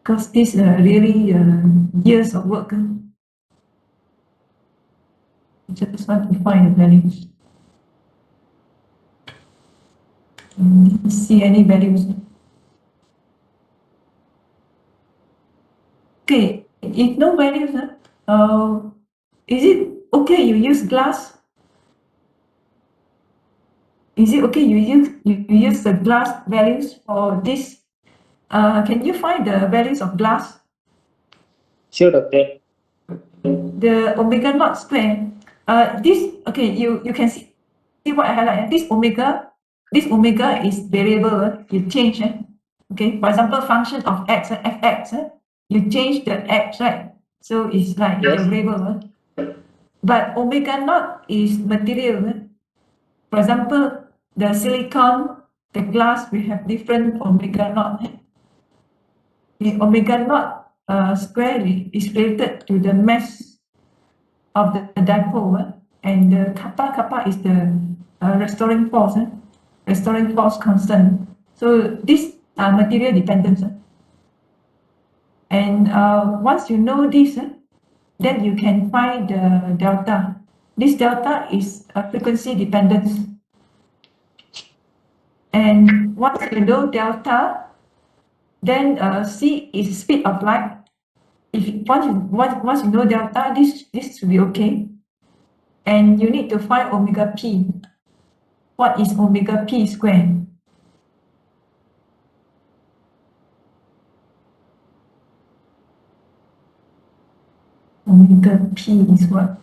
because this really years of work. Just want to find the values. See any values. Okay, if no values, is it okay you use glass? Is it okay you use the glass values for this? Can you find the values of glass? Sure, doctor. The omega naught square. This okay, you can see what I highlight. This omega is variable. You change. Okay, for example, function of x, fx. You change the x, right? So it's like Yes. a variable. But omega naught is material. For example, the silicon, the glass, we have different omega naught. The omega naught square is related to the mass of the dipole, and the kappa is the restoring force constant. So these are material dependence. And once you know this, then you can find the delta. This delta is a frequency dependence. And once you know delta, then c is speed of light. If once you know delta, this should be okay. And you need to find omega p. What is omega p squared? Omega p is what?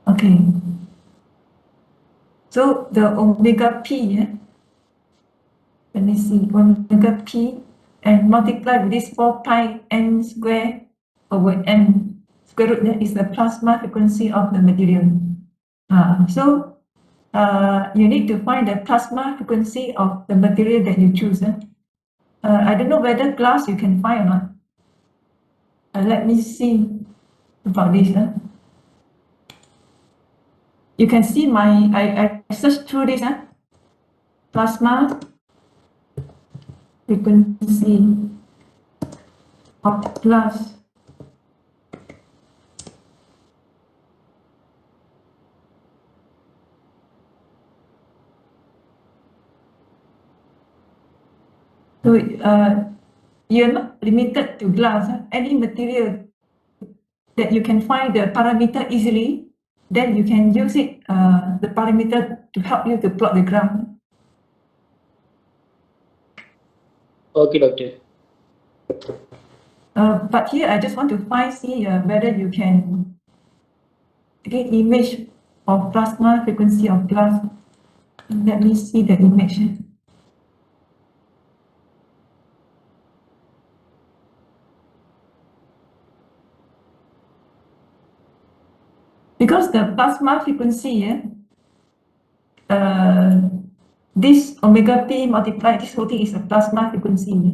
Okay. So the omega p, let me see, omega p, and multiply with this 4 pi n square over n square root, that is the plasma frequency of the material. So you need to find the plasma frequency of the material that you choose. I don't know whether glass you can find or not. Let me see about this. You can see I searched through this. Plasma frequency of glass. So you're not limited to glass. Any material that you can find the parameter easily, then you can use it, the parameter, to help you to plot the graph. Okay, doctor. But here I just want to see whether you can get image of plasma frequency of glass. Let me see the image. Because the plasma frequency, this omega p multiplied, this whole thing is a plasma frequency.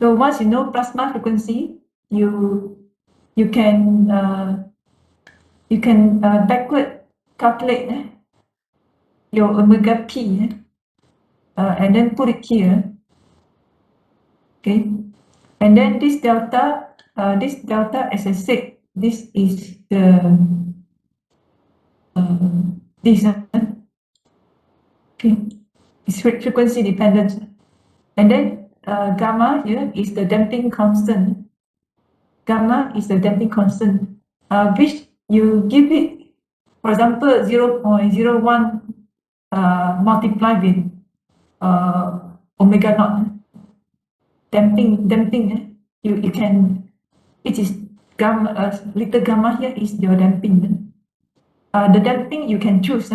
So once you know plasma frequency, you can backward calculate your omega p, and then put it here. Okay, and then this delta, as I said, this is the this. Okay, it's frequency dependent, and then gamma here is the damping constant. Gamma is the damping constant, which you give it, for example, 0.01 multiplied with omega naught. Damping, you can, it is gamma, little gamma here is your damping. The damping you can choose.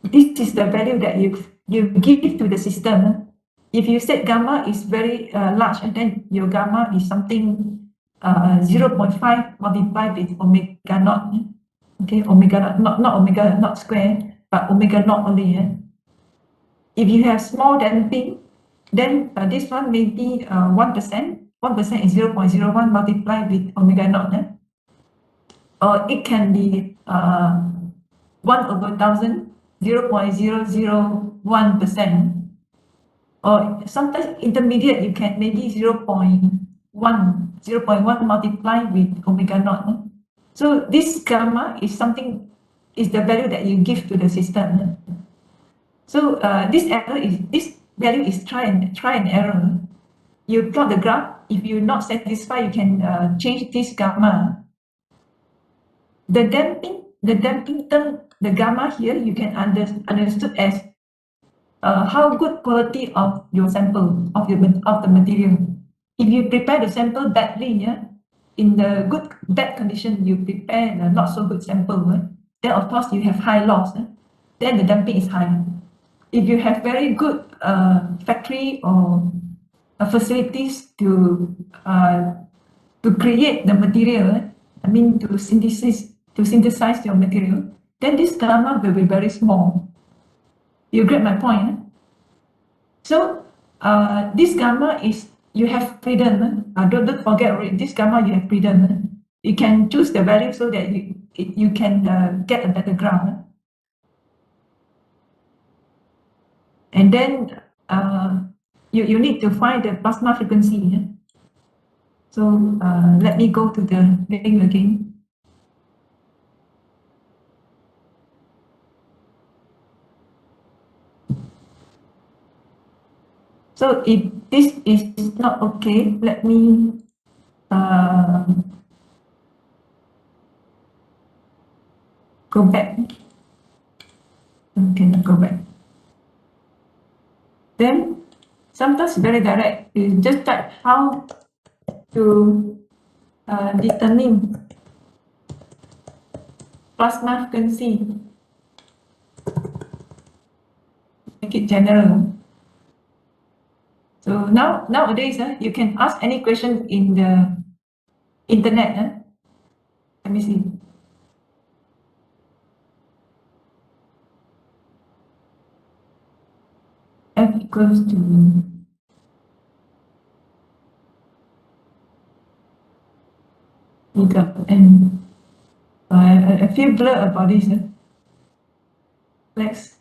This is the value that you give to the system. If you set gamma is very large, and then your gamma is something 0.5 multiplied with omega naught. Okay, omega naught, not omega naught square, but omega naught only. If you have small damping, then this one may be 1%. 1% is 0.01 multiplied with omega naught. Or it can be 1/1000, 0.001%. or sometimes intermediate, you can maybe 0.1 multiply with omega naught. So this gamma is something, is the value that you give to the system. So this value is try and error. You plot the graph. If you're not satisfied, you can change this gamma. The damping term, the gamma here, you can understood as how good quality of your sample of the material. If you prepare the sample badly, yeah, in the bad condition, you prepare a not so good sample, then of course you have high loss. Then the damping is high. If you have very good factory or facilities to create the material, I mean to synthesize your material, then this gamma will be very small. You get my point? So this gamma is, you have freedom. Don't forget, this gamma you have freedom. You can choose the value so that you can get a better graph. And then you need to find the plasma frequency. So let me go to the thing again. So if this is not okay, let me go back. Okay, go back. Then sometimes very direct. You just type how to determine plasma frequency. Make it general. So nowadays, you can ask any question in the internet. Let me see. F equals to and I feel blur about this. Let's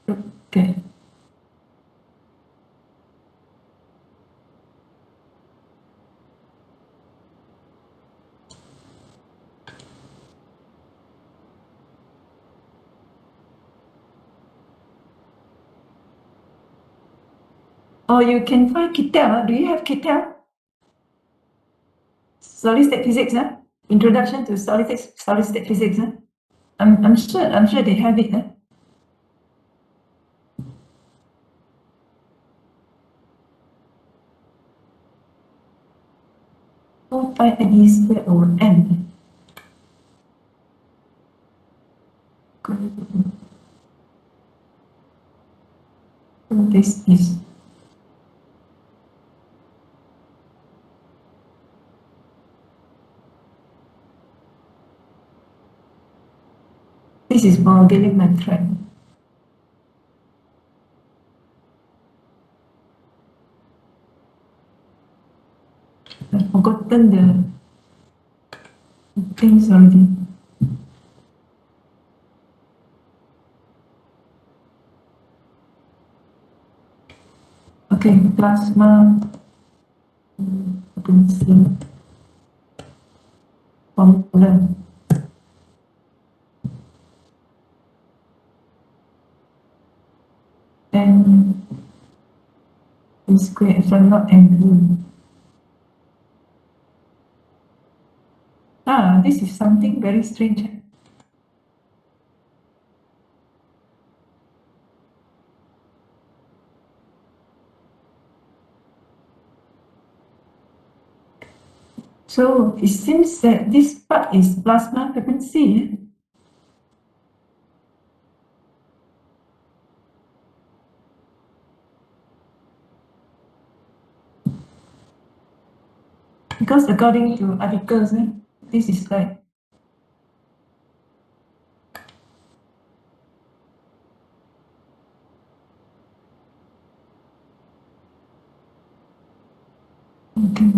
okay. Or you can find Kittel. Do you have Kittel? Solid state physics, Introduction to solid state physics. I'm sure they have it. 4 pi n squared over n. So this is for gallium nitride. I've forgotten the things already. Okay, plasma frequency formula. N squared epsilon naught n. This is something very strange. So it seems that this part is plasma frequency. Because according to articles, this is like okay.